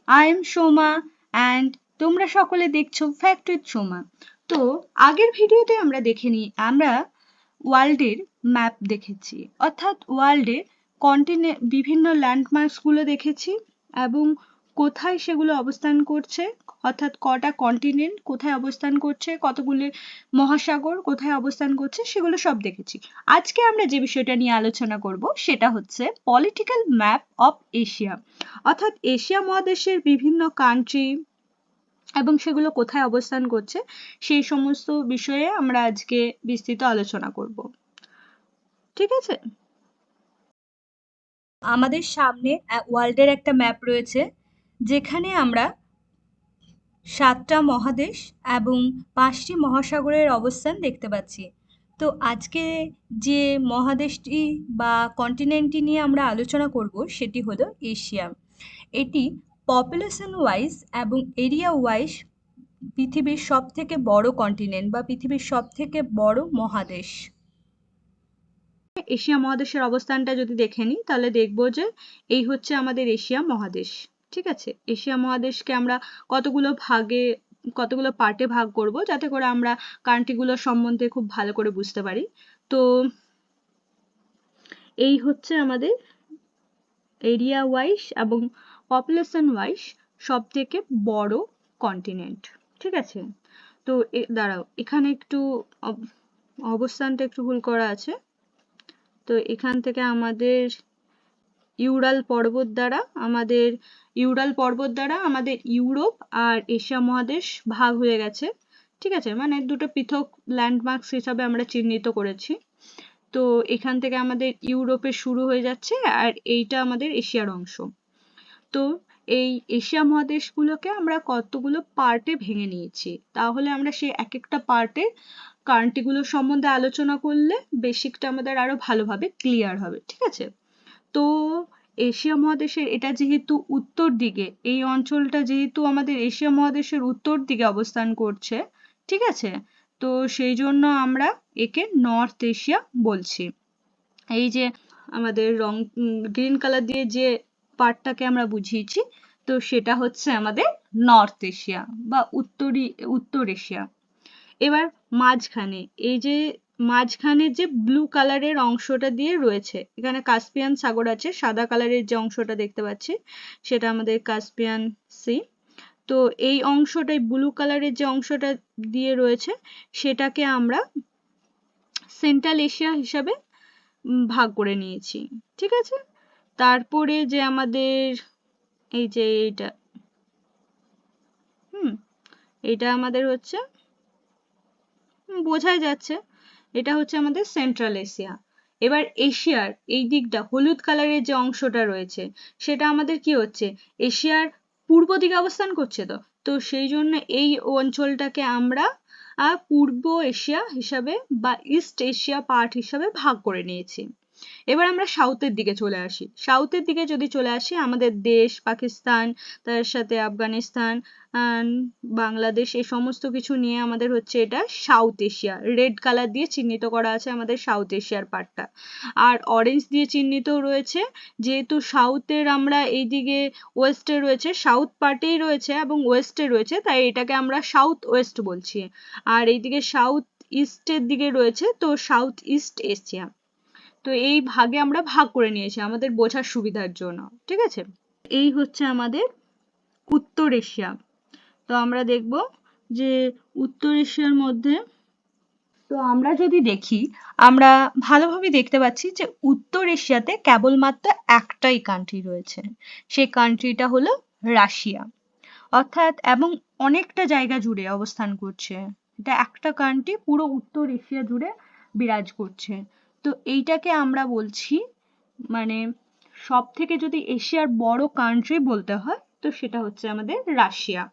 I am Shoma and তোমরা সকলে দেখছো ফ্যাক্ট উইথ সোমা। তো আগের ভিডিওতে আমরা ওয়ার্ল্ডের ম্যাপ দেখেছি, অর্থাৎ ওয়ার্ল্ডের বিভিন্ন ল্যান্ডমার্কসগুলো দেখেছি এবং কোথায় সেগুলো অবস্থান করছে, অর্থাৎ কটা কন্টিনেন্ট কোথায় অবস্থান করছে, কতগুলো মহাসাগর কোথায় অবস্থান করছে, সেগুলো সব দেখেছি। আজকে আমরা যে বিষয়টা নিয়ে আলোচনা করব সেটা হচ্ছে পলিটিক্যাল ম্যাপ অফ এশিয়া, অর্থাৎ এশিয়া মহাদেশের বিভিন্ন কান্ট্রি এবং সেগুলো কোথায় অবস্থান করছে সেই সমস্ত বিষয়ে আমরা আজকে বিস্তৃত আলোচনা করব। ঠিক আছে, আমাদের সামনে ওয়ার্ল্ডের একটা ম্যাপ রয়েছে, যেখানে আমরা 7টা মহাদেশ এবং 5টি মহাসাগরের অবস্থান দেখতে পাচ্ছি। তো আজকে যে মহাদেশটি বা কন্টিনেন্টটি নিয়ে আমরা আলোচনা করব সেটি হলো এশিয়া। এটি পপুলেশন ওয়াইজ এবং এরিয়া ওয়াইজ পৃথিবীর সবথেকে বড় কন্টিনেন্ট বা পৃথিবীর সবথেকে বড় মহাদেশ। এশিয়া মহাদেশের অবস্থানটা যদি দেখে নিই তাহলে দেখব যে এই হচ্ছে আমাদের এশিয়া মহাদেশ। ঠিক আছে, এশিয়া মহাদেশকে আমরা কতগুলো পার্টে ভাগ করব যাতে করে আমরা কান্ট্রিগুলো সম্বন্ধে খুব ভালো করে বুঝতে পারি। তো এই হচ্ছে আমাদের এরিয়া ওয়াইজ এবং পপুলেশন ওয়াইজ সব থেকে বড় কন্টিনেন্ট। ঠিক আছে, তো দাঁড়াও, এখানে একটু অবস্থানটা একটু ভুল করা আছে। তো এখান থেকে আমাদের ইউরাল পর্বত দ্বারা আমাদের ইউরোপ আর এশিয়া মহাদেশ ভাগ হয়ে গেছে। ঠিক আছে, মানে দুটো পৃথক ল্যান্ডমার্কস হিসাবে আমরা চিহ্নিত করেছি। তো এখান থেকে আমাদের ইউরোপে শুরু হয়ে যাচ্ছে আর এইটা আমাদের এশিয়ার অংশ। তো এই এশিয়া মহাদেশগুলোকে আমরা কতগুলো পার্টে ভেঙে নিয়েছি, তাহলে আমরা সেই এক একটা পার্টে কান্ট্রিগুলো সম্বন্ধে আলোচনা করলে বেসিকটা আমাদের আরো ভালোভাবে ক্লিয়ার হবে। ঠিক আছে, তো এশিয়া মহাদেশের এটা যেহেতু উত্তর দিকে, এই অঞ্চলটা যেহেতু আমাদের এশিয়া মহাদেশের উত্তর দিকে অবস্থান করছে, ঠিক আছে, তো সেই জন্য আমরা একে নর্থ এশিয়া বলছি। এই যে আমাদের গ্রিন কালার দিয়ে যে পার্টটাকে আমরা বুঝিয়েছি, তো সেটা হচ্ছে আমাদের নর্থ এশিয়া বা উত্তর এশিয়া। এবার মাঝখানে যে ব্লু কালারের অংশটা দিয়ে রয়েছে, এখানে কাস্পিয়ান সাগর আছে, সাদা কালারের যে অংশটা দেখতে পাচ্ছি সেটা আমাদের কাস্পিয়ান সি। তো এই অংশটাই ব্লু কালারের যে অংশটা দিয়ে রয়েছে সেটাকে আমরা সেন্ট্রাল এশিয়া হিসাবে ভাগ করে নিয়েছি। ঠিক আছে, তারপরে যে আমাদের এই যে এটা আমাদের হচ্ছে বোঝাই যাচ্ছে, এটা হচ্ছে আমাদের সেন্ট্রাল এশিয়া। এবার এশিয়ার এই দিকটা হলুদ কালারের যে অংশটা রয়েছে সেটা আমাদের কি হচ্ছে, এশিয়ার পূর্ব দিকে অবস্থান করছে। তো সেই জন্য এই অঞ্চলটাকে আমরা পূর্ব এশিয়া হিসাবে বা ইস্ট এশিয়া পার্ট হিসাবে ভাগ করে নিয়েছি। এবার আমরা সাউথের দিকে চলে আসি, আমাদের দেশ পাকিস্তান, তার সাথে আফগানিস্তান, বাংলাদেশ, এই সমস্ত কিছু নিয়ে আমাদের হচ্ছে এটা সাউথ এশিয়া। রেড কালার দিয়ে চিহ্নিত করা আছে আমাদের সাউথ এশিয়ার পার্টটা, আর অরেঞ্জ দিয়ে চিহ্নিত রয়েছে যেহেতু সাউথের আমরা এইদিকে ওয়েস্টে রয়েছে, সাউথ পার্টেই রয়েছে এবং ওয়েস্টে রয়েছে, তাই এটাকে আমরা সাউথ ওয়েস্ট বলছি। আর এইদিকে সাউথ ইস্টের দিকে রয়েছে, তো সাউথ ইস্ট এশিয়া। তো এই ভাগে আমরা ভাগ করে নিয়েছি আমাদের বোঝার সুবিধার জন্য। ঠিক আছে, এই হচ্ছে আমাদের উত্তর এশিয়া। তো আমরা দেখব যে উত্তর এশিয়ার মধ্যে, তো আমরা যদি দেখি আমরা ভালোভাবে দেখতে পাচ্ছি যে উত্তর এশিয়াতে কেবলমাত্র একটাই কান্ট্রি রয়েছে, সেই কান্ট্রিটা হলো রাশিয়া, অর্থাৎ এবং অনেকটা জায়গা জুড়ে অবস্থান করছে। এটা একটা কান্ট্রি পুরো উত্তর এশিয়া জুড়ে বিরাজ করছে। তো এইটাকে আমরা বলছি, মানে সব থেকে যদি এশিয়ার বড় কান্ট্রি বলতে হয় তো সেটা হচ্ছে আমাদের রাশিয়া।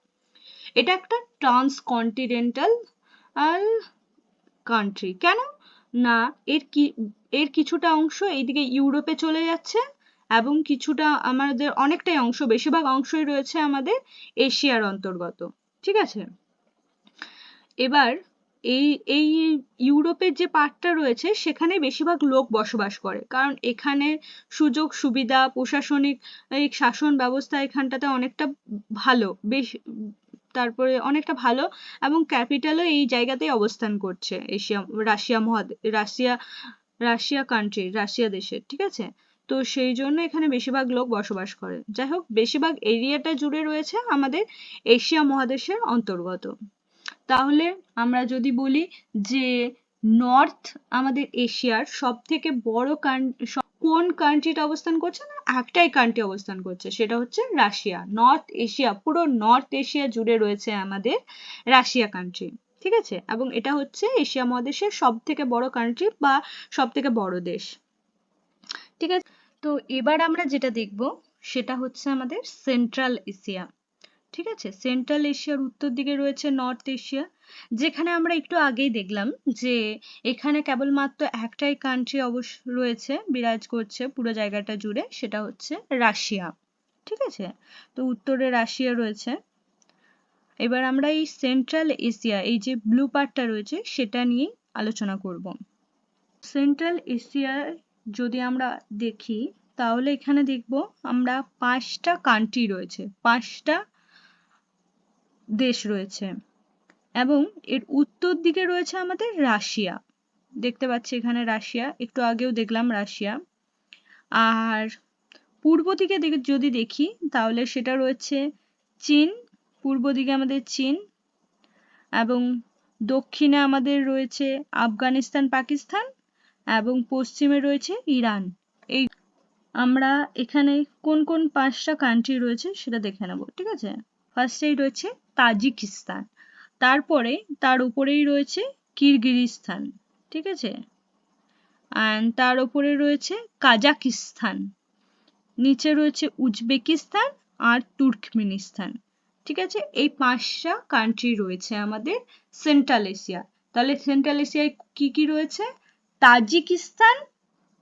এটা একটা ট্রান্সকন্টিনেন্টাল কান্ট্রি। কেন না, এর কিছুটা অংশ এইদিকে ইউরোপে চলে যাচ্ছে এবং কিছুটা আমাদের অনেকটাই অংশ, বেশিরভাগ অংশই রয়েছে আমাদের এশিয়ার অন্তর্গত। ঠিক আছে, এবার এই এই ইউরোপের যে পার্টটা রয়েছে সেখানে বেশিরভাগ লোক বসবাস করে, কারণ এখানে সুযোগ সুবিধা, প্রশাসনিক এই শাসন ব্যবস্থা এখানটাতে অনেকটা ভালো, বেশ তারপরে অনেকটা ভালো, এবং ক্যাপিটালও এই জায়গাতেই অবস্থান করছে, রাশিয়া কান্ট্রি, রাশিয়া দেশের, ঠিক আছে। তো সেই জন্য এখানে বেশিরভাগ লোক বসবাস করে। যাই হোক, বেশিরভাগ এরিয়াটা জুড়ে রয়েছে আমাদের এশিয়া মহাদেশের অন্তর্গত। তাহলে আমরা যদি বলি যে নর্থ আমাদের এশিয়ার সব থেকে বড় কোন কান্ট্রিটা অবস্থান করছে, না একটাই কান্ট্রি অবস্থান করছে, সেটা হচ্ছে রাশিয়া। নর্থ এশিয়া, পুরো নর্থ এশিয়া জুড়ে রয়েছে আমাদের রাশিয়া কান্ট্রি, ঠিক আছে। এবং এটা হচ্ছে এশিয়া মহাদেশের সব থেকে বড় কান্ট্রি বা সব থেকে বড় দেশ, ঠিক আছে। তো এবার আমরা যেটা দেখব সেটা হচ্ছে আমাদের সেন্ট্রাল এশিয়া, ঠিক আছে। সেন্ট্রাল এশিয়ার উত্তর দিকে রয়েছে নর্থ এশিয়া, যেখানে আমরা একটু আগেই দেখলাম যে এখানে কেবলমাত্র একটাই কান্ট্রি রয়েছে, বিরাজ করছে পুরো জায়গাটা জুড়ে, সেটা হচ্ছে রাশিয়া, ঠিক আছে। তো উত্তরে রাশিয়া রয়েছে। এবার আমরা এই সেন্ট্রাল এশিয়া, এই যে ব্লু পার্টটা রয়েছে সেটা নিয়ে আলোচনা করব। সেন্ট্রাল এশিয়ায় যদি আমরা দেখি তাহলে এখানে দেখব আমরা 5টা কান্ট্রি রয়েছে, 5টা দেশ রয়েছে, এবং এর উত্তর দিকে রয়েছে আমাদের রাশিয়া, দেখতে পাচ্ছি এখানে রাশিয়া, একটু আগেও দেখলাম রাশিয়া। আর পূর্ব দিকে যদি দেখি তাহলে সেটা রয়েছে চীন, পূর্ব দিকে আমাদের চীন, এবং দক্ষিণে আমাদের রয়েছে আফগানিস্তান, পাকিস্তান, এবং পশ্চিমে রয়েছে ইরান। এই আমরা এখানে কোন কোন 5টা কান্ট্রি রয়েছে সেটা দেখে নেব, ঠিক আছে। ফার্স্টেই রয়েছে তাজিকিস্তান, তারপরে তার উপরেই রয়েছে কিরগিজস্তান, ঠিক আছে, অ্যান্ড তার উপরে রয়েছে কাজাকিস্তান, নিচে রয়েছে উজবেকিস্তান আর তুর্কমেনিস্তান, ঠিক আছে। এই 5টা কান্ট্রি রয়েছে আমাদের সেন্ট্রাল এশিয়া। তাহলে সেন্ট্রাল এশিয়ায় কি কি রয়েছে? Tajikistan,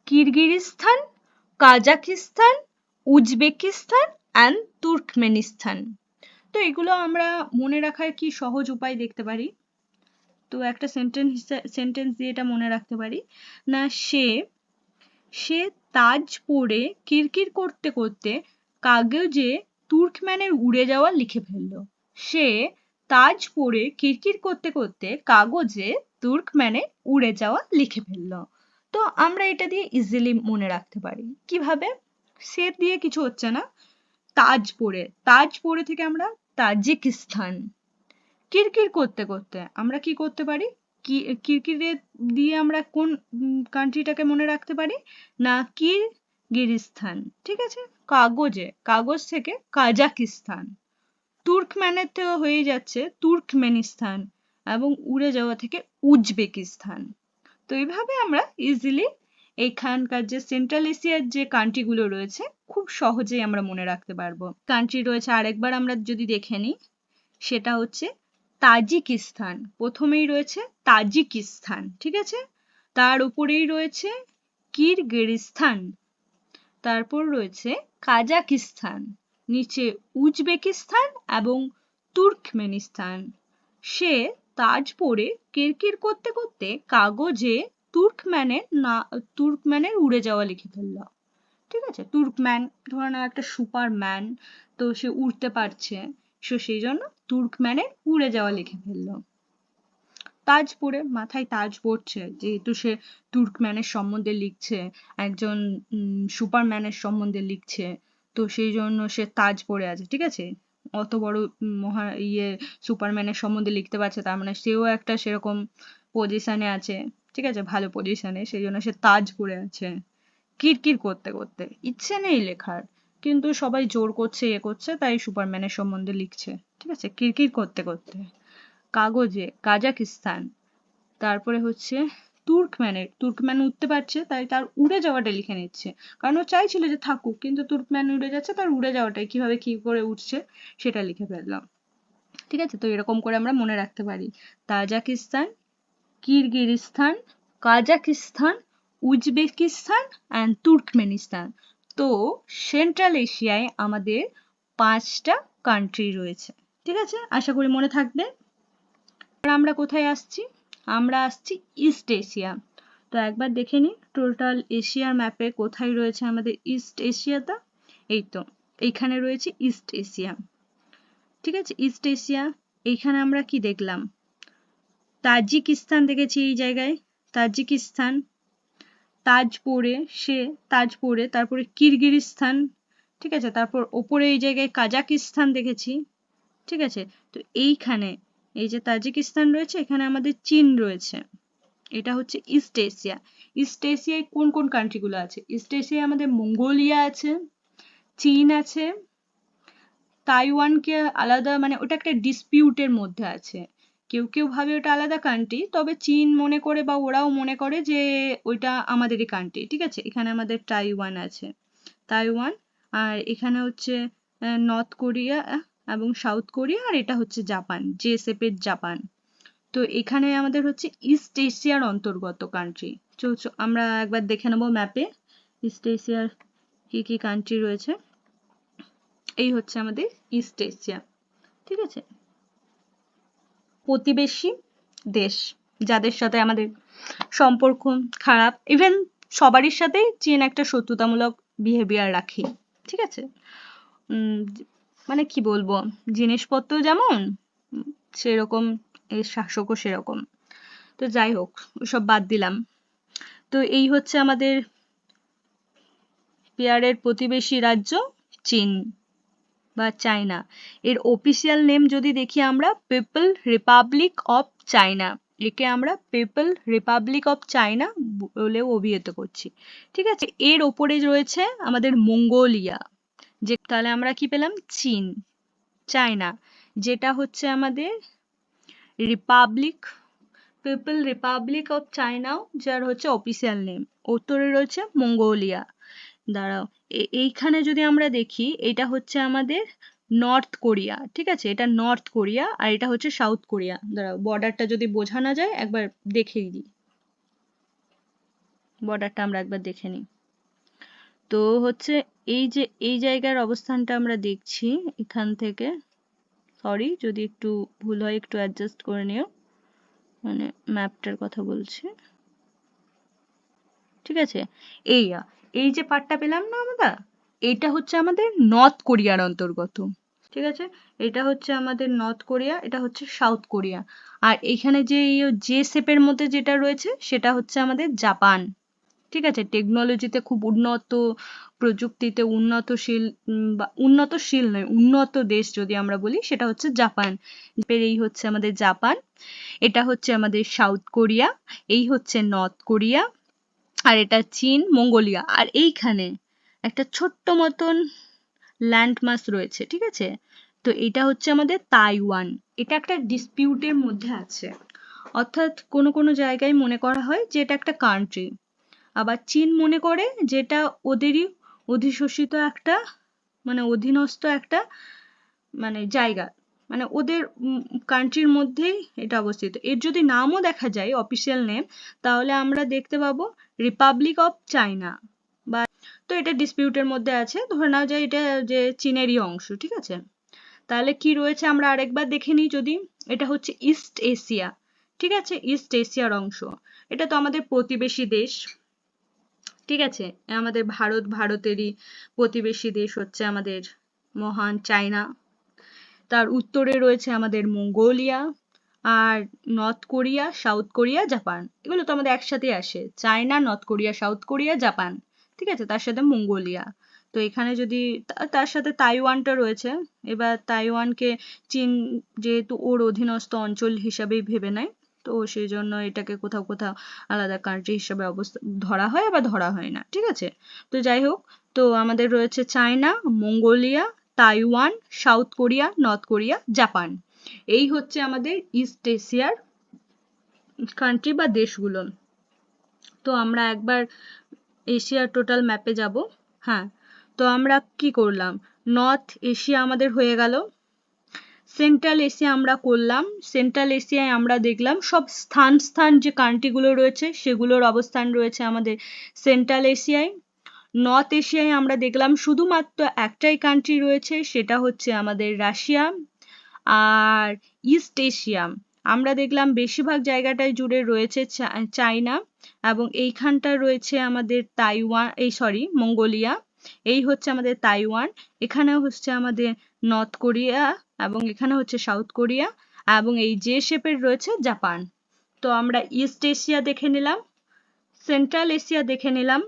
Kyrgyzstan, Kazakhstan, Uzbekistan and Turkmenistan. তো এগুলো আমরা মনে রাখার কি সহজ উপায় দেখতে পারি? তো একটা সেন্টেন্স দিয়ে এটা মনে রাখতে পারি, না সে তাজ পরে কিরকির করতে করতে কাগজে তুর্কম্যানের উড়ে যাওয়া লিখে ফেললো। সে তাজ পরে কিরকির করতে করতে কাগজে তুর্কম্যানের উড়ে যাওয়া লিখে ফেললো। তো আমরা এটা দিয়ে ইজিলি মনে রাখতে পারি। কিভাবে? সে দিয়ে কিছু হচ্ছে না, তাজ পরে থেকে আমরা তাজিকিস্তান, কিরকির করতে করতে আমরা কি করতে পারি? কিরকিরে দিয়ে আমরা কোন কান্ট্রিটাকে মনে রাখতে পারি? না কিরগিজস্তান, ঠিক আছে। কাগজ থেকে কাজাকিস্তান, তুর্কম্যানের তো হয়ে যাচ্ছে তুর্কমেনিস্তান, এবং উড়ে যাওয়া থেকে উজবেকিস্তান। তো এইভাবে আমরা ইজিলি এখানকার যে সেন্ট্রাল এশিয়ার যে কান্ট্রিগুলো রয়েছে খুব সহজেই আমরা মনে রাখতে পারবো। কান্ট্রি রয়েছে আরেকবার আমরা যদি দেখে নিই, সেটা হচ্ছে তাজিকিস্তান। প্রথমেই রয়েছে তাজিকিস্তান, ঠিক আছে। তার উপরেই রয়েছে কিরগিজস্তান, তারপর রয়েছে কাজাকিস্তান, নিচে উজবেকিস্তান এবং তুর্কমেনিস্তান। সে তাজ পরে কিরকির করতে করতে কাগজে তুর্কম্যানের উড়ে যাওয়া লিখে ফেলল, ঠিক আছে। তুর্কম্যান ধরে নাও একটা সুপারম্যান, তো সে উড়তে পারছে, সেই জন্য তুর্কম্যানের উড়ে যাওয়া লিখে ফেললো। তাজ পরে, মাথায় তাজ পড়ছে, যেহেতু সে তুর্কম্যানের সম্বন্ধে লিখছে, একজন সুপারম্যানের সম্বন্ধে লিখছে, তো সেই জন্য সে তাজ পরে আছে, ঠিক আছে। অত বড় সুপারম্যানের সম্বন্ধে লিখতে পারছে, তার মানে সেও একটা সেরকম পজিশনে আছে, ঠিক আছে, ভালো পজিশনে, সেই জন্য সে তাজ পরে আছে। কিরকির করতে করতে, ইচ্ছে নেই লেখার, কিন্তু সবাই জোর করছে, করছে, তাই সুপারম্যানের সম্বন্ধে লিখছে, ঠিক আছে, কিরকির করতে করতে। কাগজে কাজাকিস্তান, তারপরে হচ্ছে তুর্কম্যান উঠতে পারছে, তাই তার উড়ে যাওয়াটা লিখে নিচ্ছে, কারণ ও চাইছিল যে থাকুক, কিন্তু তুর্কম্যান উড়ে যাচ্ছে, তার উড়ে যাওয়াটাই কিভাবে কি করে উঠছে সেটা লিখে ফেললাম, ঠিক আছে। তো এরকম করে আমরা মনে রাখতে পারি Tajikistan, Kyrgyzstan, Kazakhstan, Uzbekistan and Turkmenistan. তো সেন্ট্রাল এশিয়ায় আমাদের 5টা কান্ট্রি রয়েছে, ঠিক আছে, আশা করি মনে থাকবে। আর আমরা কোথায় আসছি? আমরা আসছি ইস্ট এশিয়া। তো একবার দেখে নিই টোটাল এশিয়ার ম্যাপে কোথায় রয়েছে আমাদের ইস্ট এশিয়াটা। এই তো এইখানে রয়েছে ইস্ট এশিয়া। ঠিক আছে, ইস্ট এশিয়া। এইখানে আমরা কি দেখলাম, তাজিকিস্তান দেখেছি এই জায়গায়, তাজিকিস্তান, তাজপুরে, তারপরে কিরগিজস্তান, ঠিক আছে, তারপর ওপরে এই জায়গায় কাজাকিস্তান দেখেছি। ঠিক আছে, তো এইখানে এই যে তাজিকিস্তান রয়েছে, এখানে আমাদের চীন রয়েছে। এটা হচ্ছে ইস্ট এশিয়া। ইস্ট এশিয়ায় কোন কোন কান্ট্রিগুলো আছে? ইস্ট এশিয়ায় আমাদের মঙ্গোলিয়া আছে, চীন আছে, তাইওয়ানকে আলাদা, মানে ওটা একটা ডিসপিউটের মধ্যে আছে। কেউ কেউ ভাবে ওটা আলাদা কান্ট্রি, তবে চীন মনে করে বা ওরাও মনে করে যে ওইটা আমাদেরই কান্ট্রি। ঠিক আছে, এখানে আমাদের তাইওয়ান আছে, তাইওয়ান। আর এখানে হচ্ছে নর্থ কোরিয়া এবং সাউথ কোরিয়া, আর এটা হচ্ছে জাপান, যে শেপের জাপান। তো এখানে আমাদের হচ্ছে ইস্ট এশিয়ার অন্তর্গত কান্ট্রি। আমরা একবার দেখে নেবো ম্যাপে ইস্ট এশিয়ার কি কি কান্ট্রি রয়েছে। এই হচ্ছে আমাদের ইস্ট এশিয়া। ঠিক আছে, প্রতিবেশী দেশ যাদের সাথে আমাদের সম্পর্ক খারাপ, ইভেন সবারই সাথে চীন একটা শত্রুতামূলক বিহেভিয়ার রাখে। ঠিক আছে, মানে কি বলবো, জিনিসপত্র যেমন সেরকম, এর শাসকও সেরকম। তো যাই হোক, ওসব বাদ দিলাম। তো এই হচ্ছে আমাদের পেয়ারের প্রতিবেশী রাজ্য চীন বা চায়না। এর অফিসিয়াল নেম যদি দেখি আমরা, পিপল রিপাবলিক অফ চায়না। একে আমরা পিপল রিপাবলিক অফ চায়না বলেও অভিহিত করছি। ঠিক আছে, এর ওপরে রয়েছে আমাদের মঙ্গোলিয়া, যে তাহলে আমরা কি পেলাম, চীন, চায়না, যেটা হচ্ছে আমাদের রিপাবলিক, পিপল রিপাবলিক অফ চায়নাও যার হচ্ছে অফিসিয়াল নেম। উত্তরে রয়েছে মঙ্গোলিয়া। দাঁড়াও, এইখানে যদি আমরা দেখি, এটা হচ্ছে আমাদের নর্থ কোরিয়া। ঠিক আছে, এটা নর্থ কোরিয়া, আর এটা হচ্ছে সাউথ কোরিয়া। দাঁড়াও, বর্ডারটা যদি বোঝা না যায় একবার দেখেই দিই, বর্ডারটা আমরা একবার দেখে নিই। তো হচ্ছে এই যে এই জায়গার অবস্থানটা আমরা দেখছি এখান থেকে, সরি যদি একটু ভুল হয় একটু অ্যাডজাস্ট করে নিও, মানে ম্যাপটার কথা বলছি। ঠিক আছে, এই যে পার্টটা পেলাম না আমরা, এইটা হচ্ছে আমাদের নর্থ কোরিয়ার অন্তর্গত। ঠিক আছে, এটা হচ্ছে আমাদের নর্থ কোরিয়া, এটা হচ্ছে সাউথ কোরিয়া। আর এখানে যে শেপের মধ্যে যেটা রয়েছে সেটা হচ্ছে আমাদের জাপান। ঠিক আছে, টেকনোলজিতে খুব উন্নত, প্রযুক্তিতে উন্নতশীল, বা উন্নতশীল নয়, উন্নত দেশ যদি আমরা বলি সেটা হচ্ছে জাপান। এই হচ্ছে আমাদের জাপান, এটা হচ্ছে আমাদের সাউথ কোরিয়া, এই হচ্ছে নর্থ কোরিয়া, আর এটা চীন, মঙ্গোলিয়া। আর এইখানে একটা ছোট্ট মতন ল্যান্ডমাস রয়েছে। ঠিক আছে, তো এটা হচ্ছে আমাদের তাইওয়ান। এটা একটা ডিসপিউটের মধ্যে আছে, অর্থাৎ কোনো কোনো জায়গায় মনে করা হয় যে এটা একটা কান্ট্রি, আবার চীন মনে করে যেটা ওদেরই অধিশোষিত একটা, মানে অধীনস্থ একটা, মানে জায়গা, মানে ওদের কান্ট্রির মধ্যেই এটা অবস্থিত। এর যদি নামও দেখা যায় অফিসিয়াল নেম, তাহলে আমরা দেখতে পাবো রিপাবলিক অফ চায়না। বা তো এটা ডিসপিউটের মধ্যে আছে, ধরে নাও যায় এটা যে চীনেরই অংশ। ঠিক আছে, তাহলে কি রয়েছে আমরা আরেকবার দেখে নিই যদি। এটা হচ্ছে ইস্ট এশিয়া। ঠিক আছে, ইস্ট এশিয়ার অংশ। এটা তো আমাদের প্রতিবেশী দেশ। ঠিক আছে, আমাদের ভারতেরই প্রতিবেশী দেশ হচ্ছে আমাদের মহান চায়না। তার উত্তরে রয়েছে আমাদের মঙ্গোলিয়া, আর North Korea, South Korea, Japan. এগুলো তো আমাদের একসাথে আসে, China, North Korea, South Korea, Japan. ঠিক আছে, তার সাথে মঙ্গোলিয়া। তো এখানে যদি তার সাথে তাইওয়ানটা রয়েছে। এবার তাইওয়ানকে চীন যেহেতু ওর অধীনস্থ অঞ্চল হিসাবেই ভেবে নেয়, তো সেই জন্য এটাকে কোথাও কোথাও আলাদা কান্ট্রি হিসাবে ধরা হয়, আবার ধরা হয় না। ঠিক আছে, তো যাই হোক, তো আমাদের রয়েছে China, Mongolia, Taiwan, south Korea, north Korea, Japan. এই হচ্ছে আমাদের ইস্ট এশিয়ার কান্ট্রি বা দেশগুলো। তো আমরা একবার এশিয়ার টোটাল ম্যাপে যাব। হ্যাঁ, তো আমরা কি করলাম, নর্থ এশিয়া আমাদের হয়ে গেল, সেন্ট্রাল এশিয়া আমরা করলাম। সেন্ট্রাল এশিয়ায় আমরা দেখলাম সব স্থান যে কান্ট্রিগুলো রয়েছে সেগুলোর অবস্থান রয়েছে আমাদের সেন্ট্রাল এশিয়ায়। নর্থ এশিয়ায় আমরা দেখলাম শুধুমাত্র একটাই কান্ট্রি রয়েছে, সেটা হচ্ছে আমাদের রাশিয়া। আর ইস্ট এশিয়া, আমরা দেখলাম বেশিরভাগ জায়গাটাই জুড়ে রয়েছে চায়না, এবং এইখানটা রয়েছে আমাদের তাইওয়ান, মঙ্গোলিয়া। এই হচ্ছে আমাদের তাইওয়ান, এখানে হচ্ছে আমাদের নর্থ কোরিয়া, এবং এখানে হচ্ছে সাউথ কোরিয়া, এবং এই যে শেপের রয়েছে জাপান। তো আমরা ইস্ট এশিয়া দেখে নিলাম, সেন্ট্রাল এশিয়া দেখে নিলাম,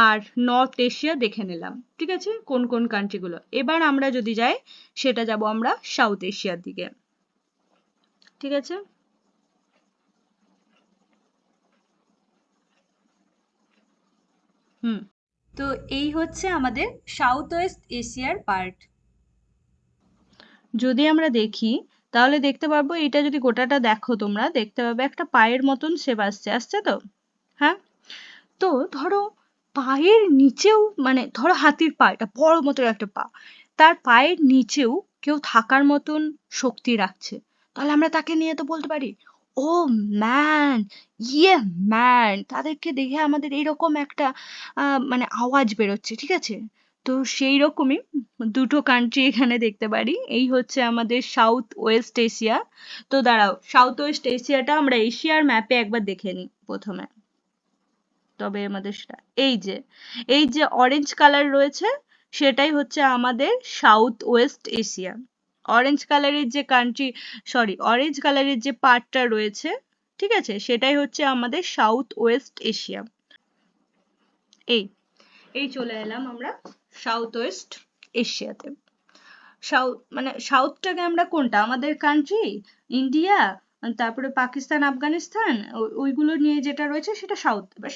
আর নর্থ এশিয়া দেখে নিলাম। ঠিক আছে, কোন কোন কান্ট্রিগুলো। এবার আমরা যদি যাই, সেটা যাব আমরা সাউথ এশিয়ার দিকে। ঠিক আছে, তো এই হচ্ছে আমাদের সাউথ ওয়েস্ট এশিয়ার পার্ট। যদি আমরা দেখি, তাহলে দেখতে পারবো, এটা যদি গোটাটা দেখো তোমরা, দেখতে পাবে একটা পায়ের মতন শেপ আসছে, আসছে তো? হ্যাঁ, তো ধরো পায়ের নিচেও, মানে ধরো হাতির পা, এটা বড় মতো একটা পা, তার পায়ের নিচেও কেউ থাকার মতন শক্তি রাখছে, তাহলে আমরা তাকে নিয়ে তো বলতে পারি, ও ম্যান, ইয়ে ম্যান। তাদেরকে দেখে আমাদের এইরকম একটা মানে আওয়াজ বেরোচ্ছে। ঠিক আছে, তো সেই রকমই দুটো কান্ট্রি এখানে দেখতে পারি। এই হচ্ছে আমাদের সাউথ ওয়েস্ট এশিয়া। তো দাঁড়াও, সাউথ ওয়েস্ট এশিয়াটা আমরা এশিয়ার ম্যাপে একবার দেখে নিই প্রথমে। তবে আমাদের এই যে অরেঞ্জ কালার রয়েছে, সেটাই হচ্ছে আমাদের সাউথ ওয়েস্ট এশিয়া। অরেঞ্জ কালারের যে অরেঞ্জ কালারের যে পার্টটা রয়েছে, ঠিক আছে, সেটাই হচ্ছে আমাদের সাউথ ওয়েস্ট এশিয়া। এই এই চলে এলাম আমরা সাউথ ওয়েস্ট এশিয়াতে। সাউথটাকে আমরা কোনটা, আমাদের কান্ট্রি ইন্ডিয়া, তারপরে পাকিস্তান, আফগানিস্তান, ওইগুলো নিয়ে যেটা রয়েছে সেটা সাউথ। এবার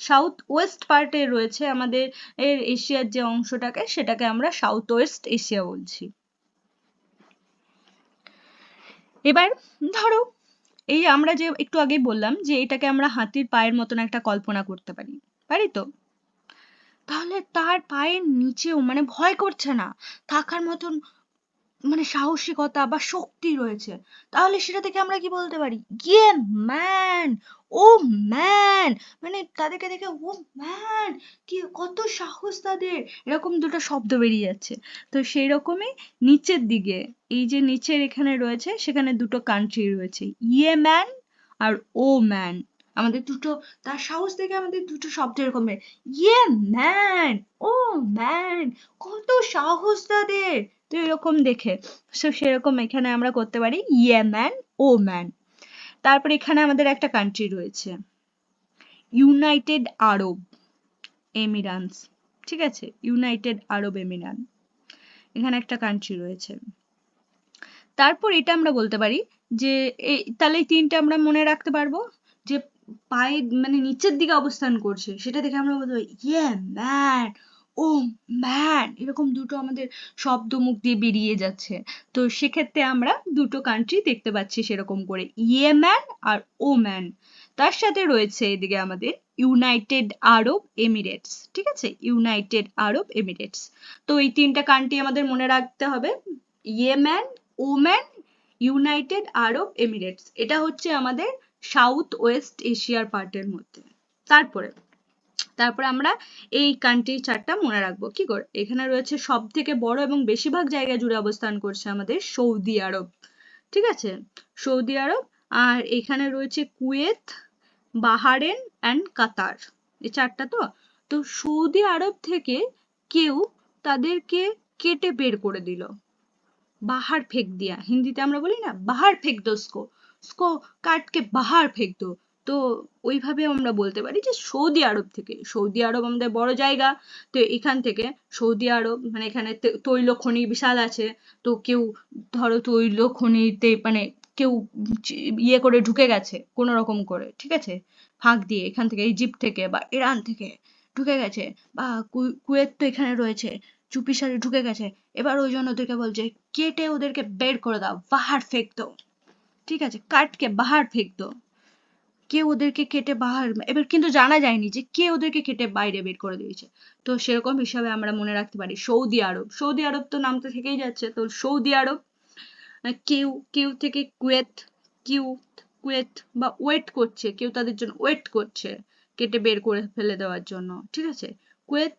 সাউথ ওয়েস্ট পার্টে রয়েছে আমাদের এশিয়ার যে অংশটাকে, সেটাকে আমরা সাউথ ওয়েস্ট এশিয়া বলছি। এবার ধরো, এই আমরা যে একটু আগেই বললাম যে এটাকে আমরা হাতির পায়ের মতন একটা কল্পনা করতে পারি, পারি তো? তাহলে তার পায়ের নিচেও মানে ভয় করছে না, থাকার মতন মানে সাহসিকতা বা শক্তি রয়েছে, তাহলে সেটা থেকে আমরা কি বলতে পারি, ইয়ে ম্যান, ও ম্যান। মানে তাদেরকে দেখে ও ম্যান, কি কত সাহস তাদের, এরকম দুটো শব্দ বেরিয়ে যাচ্ছে। তো সেই রকমই নিচের দিকে, এই যে নিচের এখানে রয়েছে, সেখানে দুটো কান্ট্রি রয়েছে, ইয়ে ম্যান আর ও ম্যান। আমাদের দুটো, তার সাহস দেখে আমাদের দুটো শব্দ এরকম ইয়ে ম্যান, ও ম্যান, কত সাহস তাদের। তো এরকম দেখে সেরকম এখানে আমরা করতে পারি ইয়ে ম্যান, ও ম্যান। তারপর এখানে আমাদের একটা কান্ট্রি রয়েছে, ইউনাইটেড আরব এমিরাতস। ঠিক আছে, ইউনাইটেড আরব এমিরাত, এখানে একটা কান্ট্রি রয়েছে। তারপর এটা আমরা বলতে পারি যে তাহলে এই তিনটে আমরা মনে রাখতে পারবো, যে পায়ে মানে নিচের দিকে অবস্থান করছে, সেটা দেখে আমরা বলতে পারি ইয়ে ম্যান, ও ম্যান, এরকম দুটো আমাদের শব্দ মুখ দিয়ে বেরিয়ে যাচ্ছে। তো সেক্ষেত্রে আমরা দুটো কান্ট্রি দেখতে পাচ্ছি সেরকম করে, ইয়ে ম্যান আর ও ম্যান। তার সাথে রয়েছে এদিকে আমাদের ইউনাইটেড আরব এমিরেটস। ঠিক আছে, ইউনাইটেড আরব এমিরেটস। তো এই তিনটা কান্ট্রি আমাদের মনে রাখতে হবে, ইয়েমেন, ওমান, ইউনাইটেড আরব এমিরেটস। এটা হচ্ছে আমাদের সাউথ ওয়েস্ট এশিয়ার পার্টের মধ্যে। তারপরে আমরা এই কান্ট্রি চারটা মনে রাখবো কি করে। এখানে রয়েছে সব থেকে বড় এবং বেশিরভাগ জায়গা জুড়ে অবস্থান করছে আমাদের সৌদি আরব। ঠিক আছে, সৌদি আরব। আর এখানে রয়েছে কুয়েত, বাহারেন অ্যান্ড কাতার, এই চারটা। তো সৌদি আরব থেকে কেউ তাদেরকে কেটে বের করে দিল, বাহার ফেক দিয়া, হিন্দিতে আমরা বলি না, বাহার ফেক দো স্কো, স্কো কাটকে বাহার ফেক দো। তো ওইভাবে আমরা বলতে পারি যে সৌদি আরব থেকে। সৌদি আরব আমাদের বড় জায়গা, তো এখান থেকে সৌদি আরব, মানে এখানে তৈল খনি বিশাল আছে, তো কেউ ধরো তৈল খনিতে মানে কেউ ইয়ে করে ঢুকে গেছে কোনো রকম করে, ঠিক আছে, ফাঁক দিয়ে, এখান থেকে ইজিপ্ট থেকে বা ইরান থেকে ঢুকে গেছে, বা কুয়েত তো এখানে রয়েছে, চুপিসারে ঢুকে গেছে। এবার ওই জন্য ওদেরকে বলছে কেটে ওদেরকে বের করে দাও, বাহার ফেক দো। ঠিক আছে, কাটকে বাহার ফেক দো। কে ওদেরকে কেটে বাহার, এবার কিন্তু জানা যায়নি যে কে ওদেরকে কেটে বাইরে বের করে দিয়েছে। তো সেরকম হিসাবে আমরা মনে রাখতে পারি সৌদি আরব। সৌদি আরব তো নাম তো থেকেই যাচ্ছে, তো সৌদি আরব। কেউ কেউ থেকে কুয়েত, কিউ কুয়েত, বা ওয়েট করছে, কেউ তাদের জন্য ওয়েট করছে কেটে বের করে ফেলে দেওয়ার জন্য। ঠিক আছে, কুয়েত।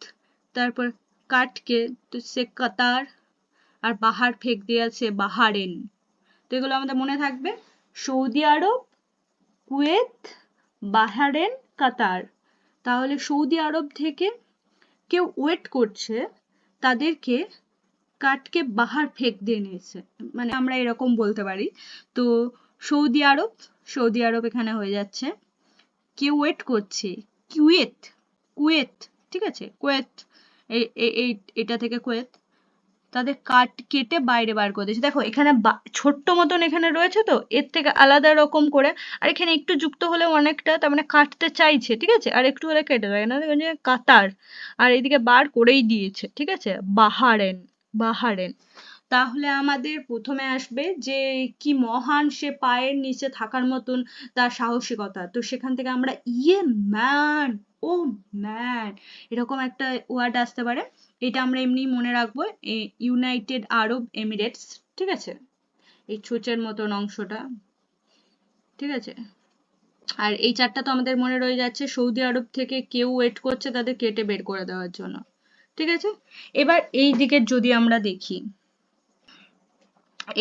তারপর কাটকে তো সে কাতার, আর বাহার ফেক দিয়ে আছে বাহারেন। তো এগুলো আমাদের মনে থাকবে, সৌদি আরব, কুয়েত, বাহরাইন, কাতার। তাহলে সৌদি আরব থেকে কেউ ওয়েট করছে, তাদেরকে কাটকে বাহার ফেক দিয়ে নিয়েছে, মানে আমরা এরকম বলতে পারি। তো সৌদি আরব, সৌদি আরব এখানে হয়ে যাচ্ছে। কেউ ওয়েট করছে, কুয়েত, কুয়েত, ঠিক আছে, কুয়েত, এটা থেকে কুয়েত, তাদের কেটে বাইরে বার করে দিয়েছে। দেখো এখানে ছোট্ট মতন এখানে রয়েছে, তো এর থেকে আলাদা রকম করে, আর এখানে একটু যুক্ত হলেও অনেকটা, তার মানে কাটতে চাইছে, ঠিক আছে, আর একটু হলে কেটে দেয় না, কাতার, আর এদিকে বার করেই দিয়েছে, ঠিক আছে, বাহারেন, বাহারেন। তাহলে আমাদের প্রথমে আসবে যে কি মহান সে, পায়ের নিচে থাকার মতন তার সাহসিকতা। তো সেখান থেকে আমরা ইয়ে ম্যান, ও ম্যান, এরকম একটা ওয়ার্ড আসতে পারে। এটা আমরা এমনি মনে রাখবো, ইউনাইটেড আরব এমিরেটস, ঠিক আছে, এই ছোচের মতন অংশটা, ঠিক আছে। আর এই চারটা তো আমাদের মনে রয়ে যাচ্ছে, সৌদি আরব থেকে কেউ ওয়েট করছে তাদের কেটে বের করে দেওয়ার জন্য, ঠিক আছে। এবার এই দিকে যদি আমরা দেখি,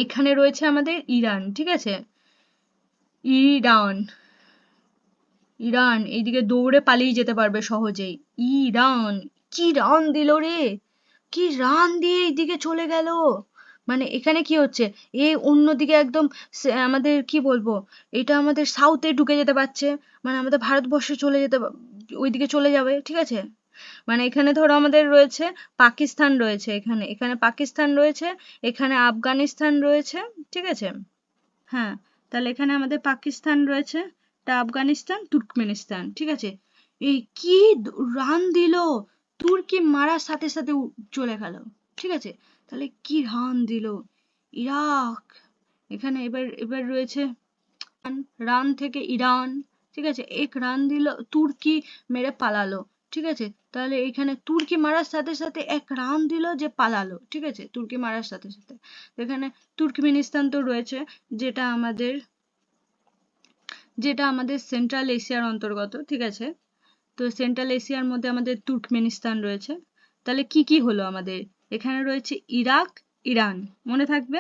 এখানে রয়েছে আমাদের ইরান, ঠিক আছে, ইরান, ইরান এইদিকে দৌড়ে পালিয়ে যেতে পারবে সহজেই। ইরান, কি রান দিল রে, কি রান দিয়ে এইদিকে চলে গেল, মানে এখানে কি হচ্ছে, অন্যদিকে একদম আমাদের কি বলবো, এটা আমাদের সাউথে ঢুকে যেতে পারছে, মানে আমাদের ভারতবর্ষে চলে যেতে, ওইদিকে চলে যাবে, ঠিক আছে। মানে এখানে ধরো আমাদের রয়েছে পাকিস্তান রয়েছে, এখানে এখানে পাকিস্তান রয়েছে, এখানে আফগানিস্তান রয়েছে, ঠিক আছে। হ্যাঁ, তাহলে এখানে আমাদের পাকিস্তান রয়েছে, তা আফগানিস্তান, তুর্কমেনিস্তান, ঠিক আছে। এই কি রান দিল, তুর্কি মারার সাথে সাথে চলে গেল, ঠিক আছে। তাহলে কি রান দিল ইরাক, এখানে এবার এবার রয়েছে রান থেকে ইরান, ঠিক আছে, এক রান দিল, তুর্কি মেরে পালালো, ঠিক আছে। তাহলে এখানে তুর্কি মারার সাথে সাথে এক রান দিল যে পালালো, ঠিক আছে, তুর্কি মারার সাথে সাথে। এখানে তুর্কমেনিস্তান তো রয়েছে, যেটা আমাদের সেন্ট্রাল এশিয়ার অন্তর্গত, ঠিক আছে। তো সেন্ট্রাল এশিয়ার মধ্যে আমাদের তুর্কমেনিস্তান রয়েছে। তাহলে কি কি হলো আমাদের, এখানে রয়েছে ইরাক, ইরান, মনে থাকবে।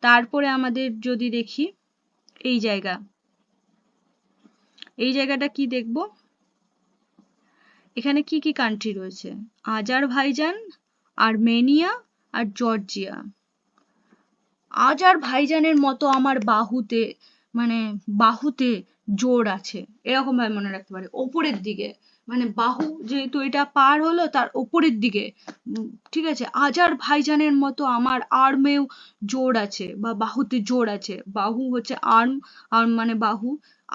তারপরে আমাদের যদি দেখি এই জায়গাটা কি দেখব, এখানে কি কি কান্ট্রি রয়েছে, আজারবাইজান, আর্মেনিয়া, আর জর্জিয়া। আজারবাইজানের মতো আমার বাহুতে, মানে বাহুতে জোর আছে, এরকম ভাবে মনে রাখতে পারে, ওপরের দিকে, মানে বাহু যেহেতু এটা পার হলো তার ওপরের দিকে, ঠিক আছে, আজারবাইজানের মতো আমার আর্মেও জোর আছে, বা বাহুতে জোর আছে, বাহু হচ্ছে আর্ম, আর্ম মানে বাহু,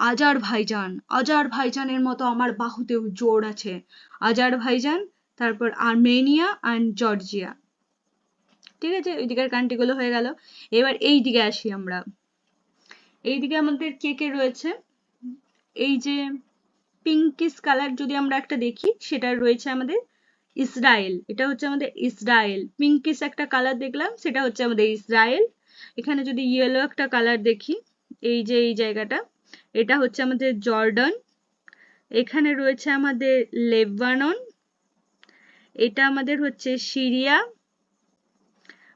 আজারবাইজান, আজারবাইজানের মতো আমার বাহুতেও জোর আছে, আজারবাইজান, তারপর আর্মেনিয়া অ্যান্ড জর্জিয়া, ঠিক আছে। ওই দিকের কান্ট্রি গুলো হয়ে গেল। এবার এই দিকে আসি আমরা, এই দিকে আমাদের কে কে রয়েছে, এই যে পিঙ্কিশ কালার যদি আমরা একটা দেখি, সেটা রয়েছে আমাদের ইসরায়েল, এটা হচ্ছে আমাদের ইসরায়েল, পিঙ্কিশ একটা কালার দেখলাম, সেটা হচ্ছে আমাদের ইসরায়েল। এখানে যদি ইয়েলো একটা কালার দেখি, এই যে এই জায়গাটা, এটা হচ্ছে আমাদের জর্ডান। এখানে রয়েছে আমাদের লেবানন, এটা আমাদের হচ্ছে সিরিয়া,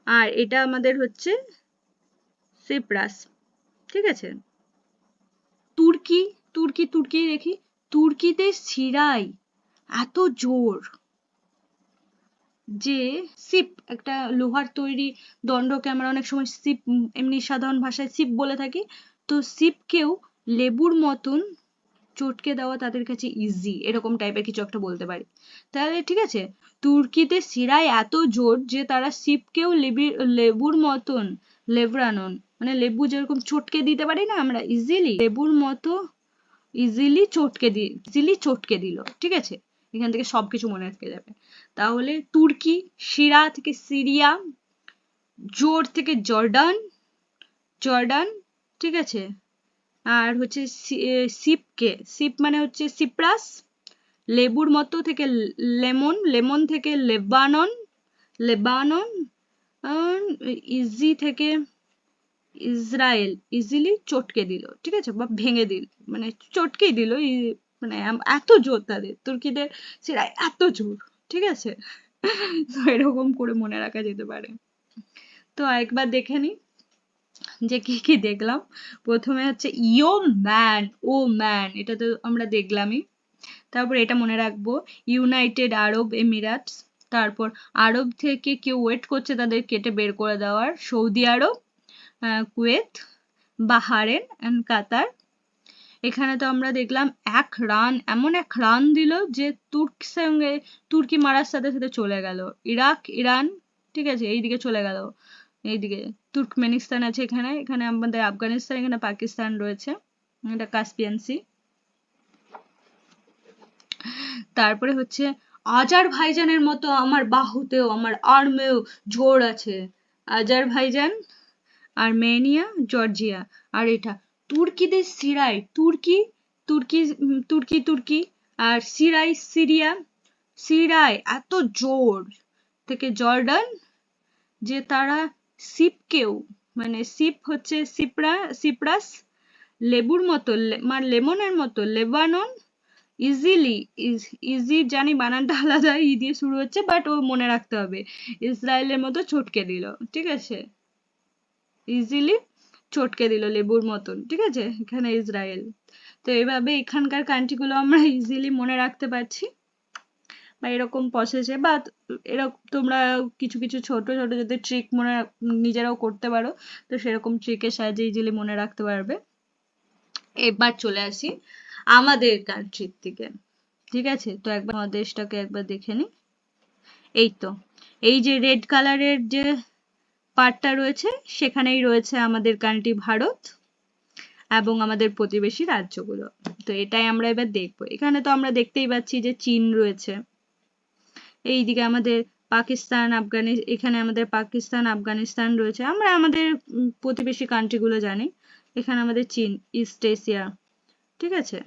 আর এটা আমাদের হচ্ছে সিপ্রাস, ঠিক আছে। তুর্কি, তুর্কি দেখি, তুর্কিতে সিরাই এত জোর যে সিপ, একটা লোহার তৈরি দণ্ডকে আমরা অনেক সময় সিপ, এমনি সাধারণ ভাষায় সিপ বলে থাকি, তো সিপকেও লেবুর মতন চটকে দেওয়া তাদের কাছে ইজি, এরকম টাইপের কিছু একটা বলতে পারি। তাহলে ঠিক আছে, তুর্কিতে সিরায় এত জোর যে তারা সিপকেও লেবুর মতন, লেবরানন মানে লেবু যেরকম চটকে দিতে পারি না আমরা ইজিলি, লেবুর মতো ইজিলি চটকে দিল, ঠিক আছে। এখান থেকে সবকিছু মনে রাখতে যাবে। তাহলে তুর্কি, সিরা থেকে সিরিয়া, জোর থেকে জর্ডান, জর্ডান, ঠিক আছে। আর হচ্ছে সিপ মানে হচ্ছে সিপ্রাস, লেবুর মতো থেকে লেমন, লেমন থেকে লেবানন, লেবানন, ইজি থেকে ইসরায়েল, ইজিলি চটকে দিল, ঠিক আছে, বা ভেঙে দিল, মানে চটকেই দিল, মানে এত জোর তাদের, তুর্কিদের সেটা এত জোর, ঠিক আছে। তো এরকম করে মনে রাখা যেতে পারে। তো একবার দেখে নি, যে কি কি দেখলাম, প্রথমে হচ্ছে ইয়ো ম্যান, ও ম্যান, এটা তো আমরা দেখলামই। তারপর এটা মনে রাখবো, ইউনাইটেড আরব এমিরাটস। তারপর আরব থেকে কেউ ওয়েট করছে তাদের কেটে বের করে দেওয়ার, Saudi Arab, Kuwait, Bahrain and Qatar. এখানে তো আমরা দেখলাম এমন এক রান দিল যে তুর্কি মারার সাথে সাথে চলে গেল। ইরাক, ইরান, ঠিক আছে, এইদিকে চলে গেল। এইদিকে তুর্কমেনিস্তান আছে, এখানে এখানে আমাদের আফগানিস্তান, এখানে পাকিস্তান রয়েছে, এটা কাস্পিয়ান সি। তারপরে হচ্ছে আজারবাইজানের মতো আমার বাহুতেও, আমার আর্মেও জোর আছে। Azerbaijan, Armenia, Georgia. আর এটা তুর্কিদের সিরাই, তুর্কি আর সিরাই, সিরিয়া, সিরাই এত জোর থেকে জর্ডান, যে তারা সিপকেও, মানে সিপ হচ্ছে সিপ্রাস, লেবুর মতো, মানে লেমনের মতো, লেবানন, ইজিলি, ইজি জানি বানানটা আলাদা, ই দিয়ে শুরু হচ্ছে, বাট ও মনে রাখতে হবে, ইসরায়েলের মতো চটকে দিল, ঠিক আছে, ইজিলি চটকে দিল লেবুর মতন, ঠিক আছে, এখানে ইসরায়েল। তো এইভাবে এখানকার কান্ট্রিগুলো আমরা ইজিলি মনে রাখতে পারছি, বা এরকম প্রসেসে, বা এরকম তোমরা কিছু কিছু ছোট ছোট যদি ট্রিক নিজেরাও করতে পারো, তো সেরকম ট্রিকের সাহায্যে ইজিলি মনে রাখতে পারবে। এবার চলে আসি আমাদের কান্ট্রির দিকে, ঠিক আছে। তো একবার আমাদের দেশটাকে একবার দেখে নি। এই তো, এই যে রেড কালারের যে পার্টটা রয়েছে, সেখানেই রয়েছে আমাদের কান্ট্রি ভারত এবং আমাদের প্রতিবেশী রাজ্যগুলো। তো এটাই আমরা এবার দেখবো। এখানে তো আমরা দেখতেই পাচ্ছি যে চীন রয়েছে, এইদিকে আমাদের এখানে আমাদের পাকিস্তান, আফগানিস্তান রয়েছে। আমরা আমাদের প্রতিবেশী কান্ট্রিগুলো জানি। এখানে আমাদের চীন, ইস্ট এশিয়া, ঠিক আছে।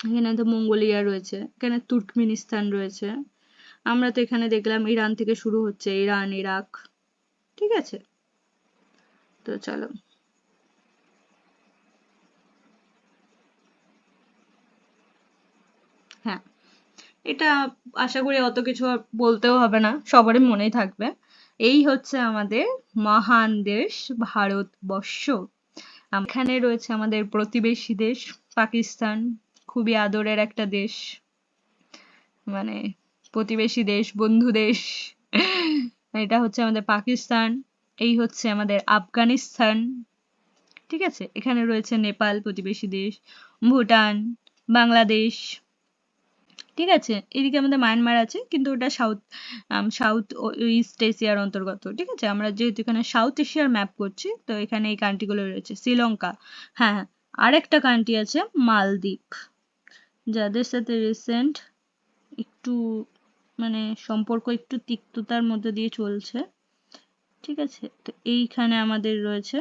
এখানে তো মঙ্গোলিয়া রয়েছে, এখানে তুর্কমেনিস্তান রয়েছে। আমরা তো এখানে দেখলাম ইরান থেকে শুরু হচ্ছে, ইরান, ইরাক, ঠিক আছে। তো চলো, হ্যাঁ, এটা আশা করি অত কিছু আর বলতেও হবে না, সবারই মনেই থাকবে। এই হচ্ছে আমাদের মহান দেশ ভারতবর্ষ। এখানে রয়েছে আমাদের প্রতিবেশী দেশ পাকিস্তান, খুবই আদরের একটা দেশ, মানে প্রতিবেশী দেশ, বন্ধু দেশ। এটা হচ্ছে আমাদের পাকিস্তান, এই হচ্ছে আমাদের আফগানিস্তান, ঠিক আছে। এখানে রয়েছে নেপাল, প্রতিবেশী দেশ, ভুটান, বাংলাদেশ, ঠিক আছে। এদিকে আমাদের মায়ানমার আছে, কিন্তু ওটা সাউথ ইস্ট এশিয়ার অন্তর্গত, ঠিক আছে। আমরা যেহেতু এখানে সাউথ এশিয়ার ম্যাপ করছি, তো এখানে এই কান্ট্রিগুলো রয়েছে। শ্রীলঙ্কা, হ্যাঁ হ্যাঁ, আরেকটা কান্ট্রি আছে মালদ্বীপ, যাদের সাথে রিসেন্ট একটু, মানে সম্পর্ক একটু তিক্ততার মধ্যে দিয়ে চলছে, ঠিক আছে। তো এইখানে আমাদের রয়েছে,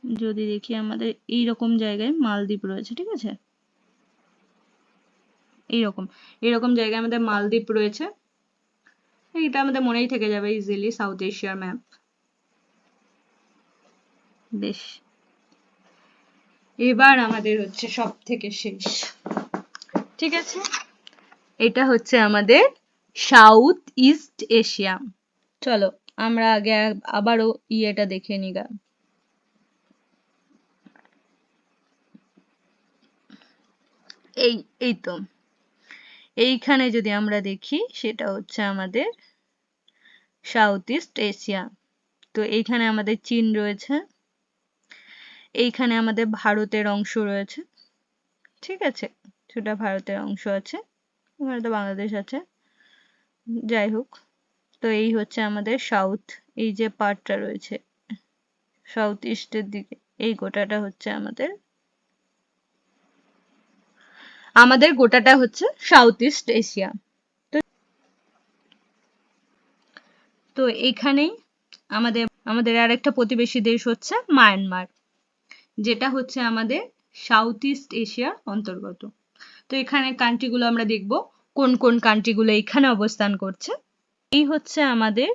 যদি দেখি আমাদের এইরকম জায়গায় মালদ্বীপ রয়েছে, ঠিক আছে। এইরকম এরকম জায়গায় আমাদের মালদ্বীপ রয়েছে। এটা আমাদের মনেই থেকে যাবে ইজিলি, সাউথ এশিয়ার ম্যাপ। বেশ, এবার আমাদের হচ্ছে সব থেকে শেষ, ঠিক আছে। এটা হচ্ছে আমাদের সাউথ ইস্ট এশিয়া। চলো আমরা আগে আবারও ইয়েটা দেখে নিগা। এই তো, এইখানে যদি আমরা দেখি, সেটা হচ্ছে আমাদের সাউথ ইস্ট এশিয়া। তো এইখানে আমাদের চীন রয়েছে, এইখানে আমাদের ভারতের অংশ রয়েছে, ঠিক আছে, সেটা ভারতের অংশ আছে, ওখানে তো বাংলাদেশ আছে, যাই হোক। তো এই হচ্ছে আমাদের সাউথ, এই যে পার্টটা রয়েছে সাউথ ইস্টের দিকে, এই গোটাটা হচ্ছে আমাদের গোটাটা হচ্ছে সাউথ ইস্ট এশিয়া। তো এইখানেই আমাদের আমাদের আরেকটা প্রতিবেশী দেশ হচ্ছে মায়ানমার, যেটা হচ্ছে আমাদের সাউথ ইস্ট এশিয়ার অন্তর্গত। তো এখানে কান্ট্রিগুলো আমরা দেখব, কোন কোন কান্ট্রিগুলো এখানে অবস্থান করছে। এই হচ্ছে আমাদের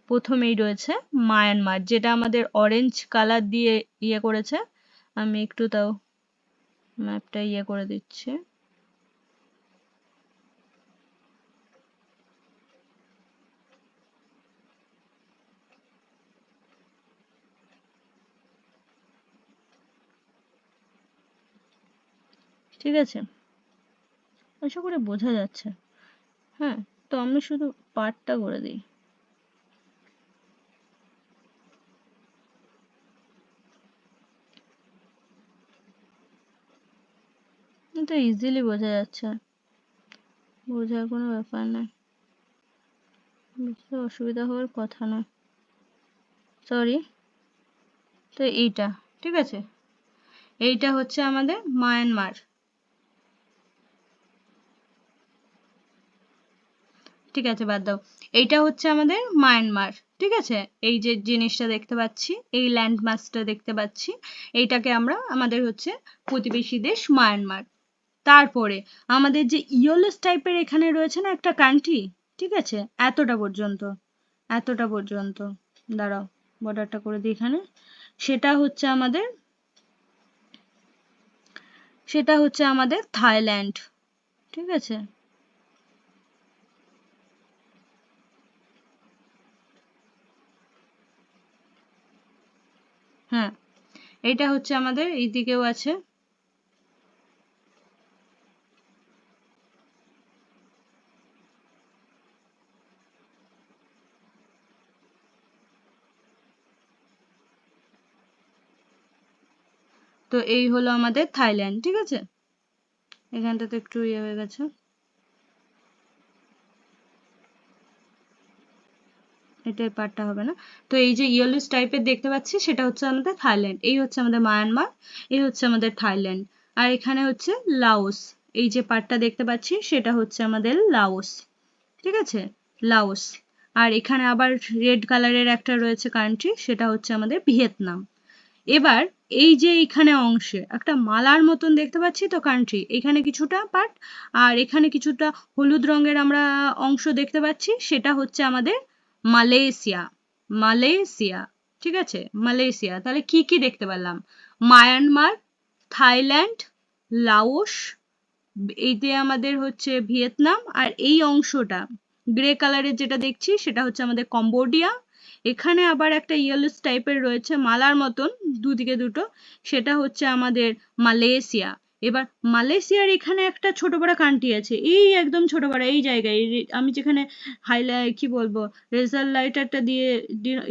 প্রথমেই রয়েছে মায়ানমার, যেটা আমাদের অরেঞ্জ কালার দিয়ে ইয়ে করেছে। আমি একটু তাও ম্যাপটা ইয়ে করে দিচ্ছি। ঠিক আছে, আশা করি বোঝা যাচ্ছে। হ্যাঁ, তো আমি শুধু পার্টটা করে দিই। এটা ইজিলি বোঝা যাচ্ছে, বোঝার কোনো ব্যাপার নয়, বুঝতে অসুবিধা হওয়ার কথা নয়। সরি, তো এইটা ঠিক আছে, এইটা হচ্ছে আমাদের মায়ানমার। ঠিক আছে, বাদ দাও। এইটা হচ্ছে আমাদের মায়ানমার। ঠিক আছে, এই যে জিনিসটা দেখতে পাচ্ছি, এই ল্যান্ড মাসটা দেখতে পাচ্ছি, এইটাকে আমরা আমাদের হচ্ছে প্রতিবেশী দেশ মায়ানমার। তারপরে আমাদের যে ইয়েলোস টাইপের এখানে রয়েছে না একটা কান্ট্রি, ঠিক আছে, এতটা পর্যন্ত, এতটা পর্যন্ত, দাঁড়াও বর্ডারটা করে দিই এখানে, সেটা হচ্ছে আমাদের, সেটা হচ্ছে আমাদের থাইল্যান্ড। ঠিক আছে, হ্যাঁ, এইটা হচ্ছে আমাদের এই দিকেও আছে। তো এই হলো আমাদের থাইল্যান্ড। ঠিক আছে, এখানটাতে একটু ইয়ে হয়ে গেছে, এটা এই পার্টটা হবে না। তো এই যে ইয়েলোস টাইপের দেখতে পাচ্ছি সেটা হচ্ছে আমাদের থাইল্যান্ড, এই হচ্ছে আমাদের মায়ানমার, এই হচ্ছে আমাদের থাইল্যান্ড, আর এখানে হচ্ছে লাওস, এই যে পার্টটা দেখতে পাচ্ছি সেটা হচ্ছে আমাদের লাওস। ঠিক আছে, লাওস। আর এখানে আবার রেড কালারের একটা রয়েছে কান্ট্রি, সেটা হচ্ছে আমাদের ভিয়েতনাম। এবার এই যে এখানে অংশে একটা মালার মতন দেখতে পাচ্ছি তো কান্ট্রি, এখানে কিছুটা পার্ট আর এখানে কিছুটা হলুদ রঙের আমরা অংশ দেখতে পাচ্ছি, সেটা হচ্ছে আমাদের মালয়েশিয়া। মালয়েশিয়া, ঠিক আছে, মালয়েশিয়া। তাহলে কি কি দেখতে পেলাম? মায়ানমার, থাইল্যান্ড, লাওস, এইতে আমাদের হচ্ছে ভিয়েতনাম, আর এই অংশটা গ্রে কালারের যেটা দেখছি সেটা হচ্ছে আমাদের কম্বোডিয়া। এখানে আবার একটা ইয়েলোস টাইপের রয়েছে মালার মতন দুদিকে দুটো, সেটা হচ্ছে আমাদের মালয়েশিয়া। এবার মালয়েশিয়ার এখানে একটা ছোট বড় কান্ট্রি আছে, এই একদম ছোট বড় এই জায়গায়, আমি যেখানে হাইলাইট কি বলবো রেজার লাইটারটা দিয়ে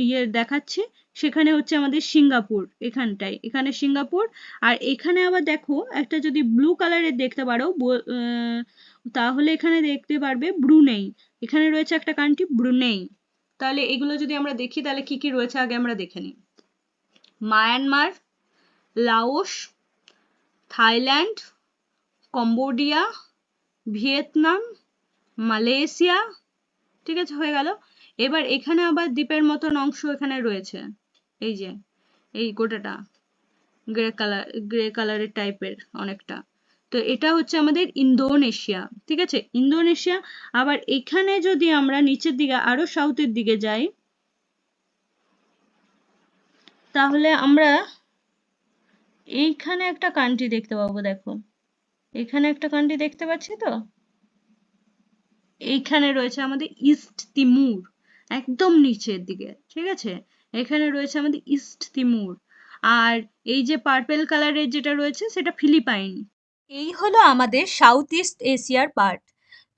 ইয়ে দেখাচ্ছি, সেখানে হচ্ছে আমাদের সিঙ্গাপুর, এখানটায়, এখানে সিঙ্গাপুর। আর এখানে আবার দেখো একটা যদি ব্লু কালারের দেখতে পারো তাহলে এখানে দেখতে পারবে ব্রুনেই, এখানে রয়েছে একটা কান্ট্রি ব্রুনেই। তাহলে এগুলো যদি আমরা দেখি তাহলে কি কি রয়েছে আগে আমরা দেখে নিই। Myanmar, Laos, Thailand, Cambodia, Vietnam, Malaysia. ঠিক আছে, হয়ে গেল। এবার এখানে আবার দ্বীপের মতন অংশ এখানে রয়েছে, এই যে এই গোটাটা গ্রে কালারের টাইপের অনেকটা। তো এটা হচ্ছে আমাদের ইন্দোনেশিয়া। ঠিক আছে, ইন্দোনেশিয়া। আবার এখানে যদি আমরা নিচের দিকে আরো সাউথের দিকে যাই, তাহলে আমরা এইখানে একটা কান্ট্রি দেখতে পাবো, দেখো এখানে একটা কান্ট্রি দেখতে পাচ্ছি তো, এইখানে রয়েছে আমাদের ইস্ট তিমুর, একদম নিচের দিকে। ঠিক আছে, এখানে রয়েছে আমাদের ইস্ট তিমুর। আর এই যে পার্পেল কালারের যেটা রয়েছে সেটা ফিলিপাইন। এই হলো আমাদের সাউথ ইস্ট এশিয়ার পার্ট।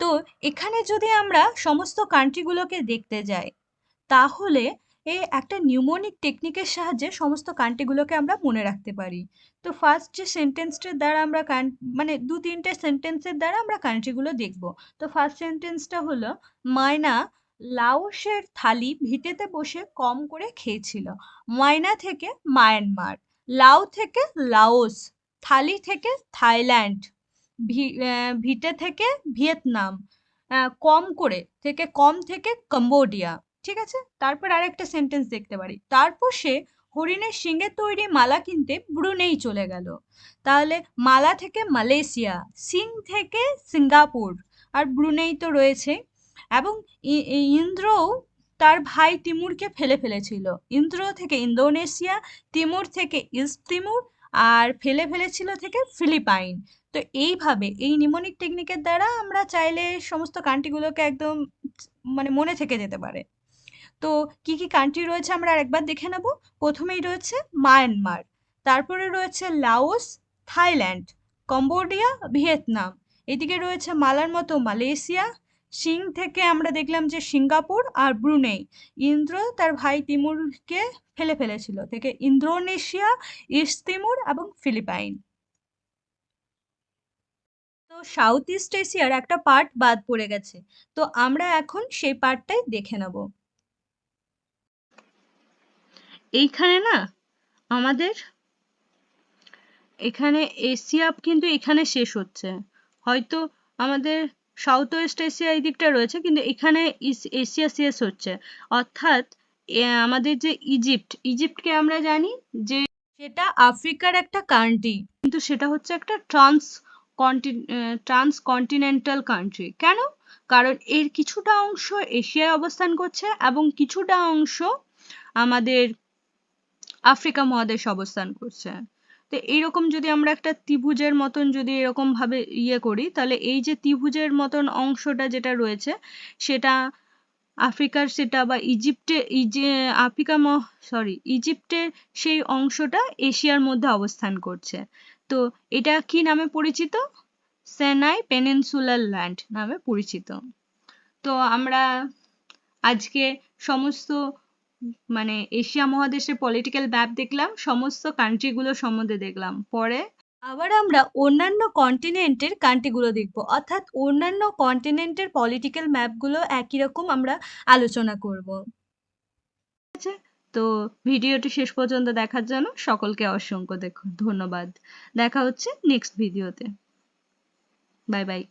তো এখানে যদি আমরা সমস্ত কান্ট্রিগুলোকে দেখতে যাই, তাহলে একটা নিউমোনিক টেকনিকের সাহায্যে সমস্ত কান্ট্রিগুলোকে আমরা মনে রাখতে পারি। তো ফার্স্ট যে সেন্টেন্সটার দ্বারা আমরা মানে দু তিনটে সেন্টেন্সের দ্বারা আমরা কান্ট্রিগুলো দেখব। তো ফার্স্ট সেন্টেন্সটা হলো, ময়না লাওসের থালি ভিটেতে বসে কম করে খেয়েছিল। ময়না থেকে মায়ানমার, লাও থেকে লাওস, থালি থেকে থাইল্যান্ড, ভিটে থেকে ভিয়েতনাম, কম করে থেকে কম থেকে কম্বোডিয়া। ঠিক আছে, তারপর আরেকটা সেন্টেন্স দেখতে পারি, তারপর সে হরিণের শিঙের তৈরি মালা কিনতে ব্রুনেই চলে গেল। তাহলে মালা থেকে মালয়েশিয়া, সিং থেকে সিঙ্গাপুর, আর ব্রুনেই তো রয়েছে। এবং ইন্দ্রও তার ভাই তিমুরকে ফেলে ফেলেছিল। ইন্দ্র থেকে ইন্দোনেশিয়া, তিমুর থেকে ইস্ট তিমুর, আর ফেলে ফেলেছিল থেকে ফিলিপাইন। তো এইভাবে এই নিমোনিক টেকনিকের দ্বারা আমরা চাইলে সমস্ত কান্ট্রিগুলোকে একদম মানে মনে থেকে যেতে পারে। তো কি কি কান্ট্রি রয়েছে আমরা আরেকবার দেখে নেব। প্রথমেই রয়েছে মায়ানমার, তারপরে রয়েছে লাওস, থাইল্যান্ড, কম্বোডিয়া, ভিয়েতনাম। এদিকে রয়েছে মালার মতো মালয়েশিয়া। সিং থেকে আমরা দেখলাম যে সিঙ্গাপুর আর ব্রুনেই। ইন্দ্র তার ভাই তিমুরকে ফেলেছিল থেকে ইন্দোনেশিয়া, ইস্ট তিমুর এবং ফিলিপাইন। তো সাউথ ইস্ট এশিয়ার একটা পার্ট বাদ পড়ে গেছে, তো আমরা এখন সেই পার্টটাই দেখে নেব। এইখানে না আমাদের এখানে এশিয়া কিন্তু এখানে শেষ হচ্ছে, হয়তো আমাদের সাউথ ওয়েস্ট এশিয়া এই দিকটা রয়েছে, কিন্তু এখানে এশিয়া শেষ হচ্ছে। অর্থাৎ আমাদের যে ইজিপ্টকে আমরা জানি যে সেটা আফ্রিকার একটা কান্ট্রি, কিন্তু সেটা হচ্ছে একটা ট্রান্সকন্টিনেন্টাল কান্ট্রি। কেন? কারণ এর কিছুটা অংশ এশিয়ায় অবস্থান করছে এবং কিছুটা অংশ আমাদের আফ্রিকা মহাদেশ অবস্থান করছে। তো এইরকম যদি আমরা একটা ত্রিভুজের মতন যদি এরকম ভাবে করি, তাহলে এই যে ত্রিভুজের মতন অংশটা যেটা রয়েছে সেটা আফ্রিকার, সেটা বা ইজিপ্টের সেই অংশটা এশিয়ার মধ্যে অবস্থান করছে। তো এটা কি নামে পরিচিত? সিনাই পেনিনসুলার ল্যান্ড নামে পরিচিত। তো আমরা আজকে সমস্ত এশিয়া মহাদেশের পলিটিক্যাল ম্যাপ দেখলাম, সমস্ত কান্ট্রিগুলো সম্বন্ধে দেখলাম। পরে আবার আমরা অন্যান্য কন্টিনেন্টের কান্ট্রিগুলো দেখব, অর্থাৎ অন্যান্য কন্টিনেন্টের পলিটিক্যাল ম্যাপগুলো একই রকম আমরা আলোচনা করব। ঠিক আছে, তো ভিডিওটি শেষ পর্যন্ত দেখার জন্য সকলকে অসংখ্য ধন্যবাদ। দেখা হচ্ছে নেক্সট ভিডিওতে। Bye bye.